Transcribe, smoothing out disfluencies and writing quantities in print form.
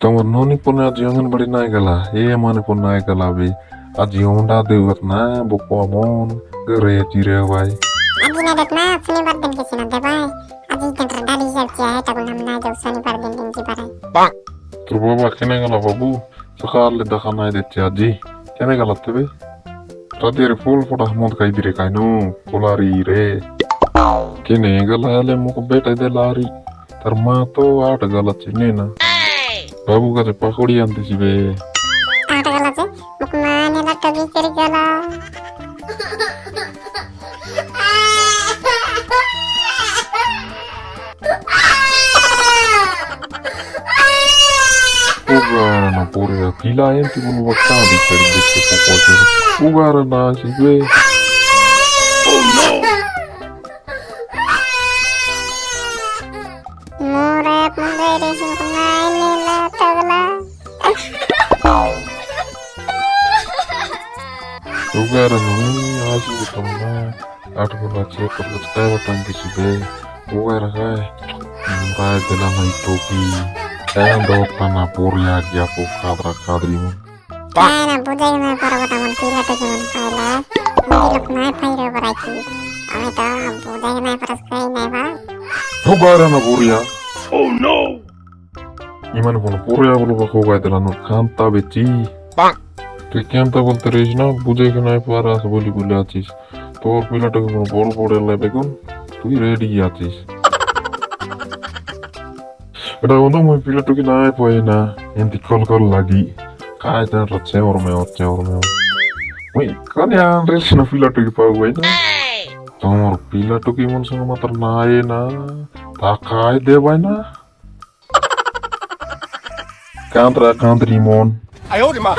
Tunggu noni pun aji angan bari naik gala, mane pun naik gala be. Aji onda dewat na buku amon gere jire wai. Aji na dat na शनिवार दिन के सिना दे भाई aji kan dari jauh ya tak guna mana jauh शनिवार दिन दिन की बारे Tur baba kene gala babu, sekali dah naik deh aji. Kene gala tebe. Tadi re full foto hamon kai dire kai no, polari re. Kene gala le muka beta de lari. Termato ada gala cine na. Babu kata pakodi anti si be. ada gala je mukmane la togi keri gala Ugara na pura pila enti bunu wakta di keri dikte pokoknya. Ugara na si be. murep mengere sing pengaini la tagla Ugara na ni aji betamna. Ada guna cek perlu kaya tangki si be. Ugara kai. Rai dela na itoki. Kaya ndo pana pura ya po kadra kadri mo. Kaya budaya na para bataman pila to juman pala mangilok na pairo baraki ame to budaya na para skai na ba Ugara na pura. Iman কোনো পড়ে বলো বা কোগাই দিলাম কান্তা বেচি তুই কেনতা বলতে race না বুঝে কি নাই পার আছে বলি বলে আছিস তোর পিলাটাকে কোনো বড় পড়ে লাগবে কোন তুই রেডি আছিস এটা বলো মই পিলাটাকে নাই পাই না এমনি কল কল লাগি কাজ না রচ্ছে ওর মে ওই কানে আনরেস না পিলাটাকে পাও গই না তোর পিলাটাকে মন সঙ্গে মাত্র নাই না তা কাই দেবাই না Kantra kantri mon. Ayo, di mah.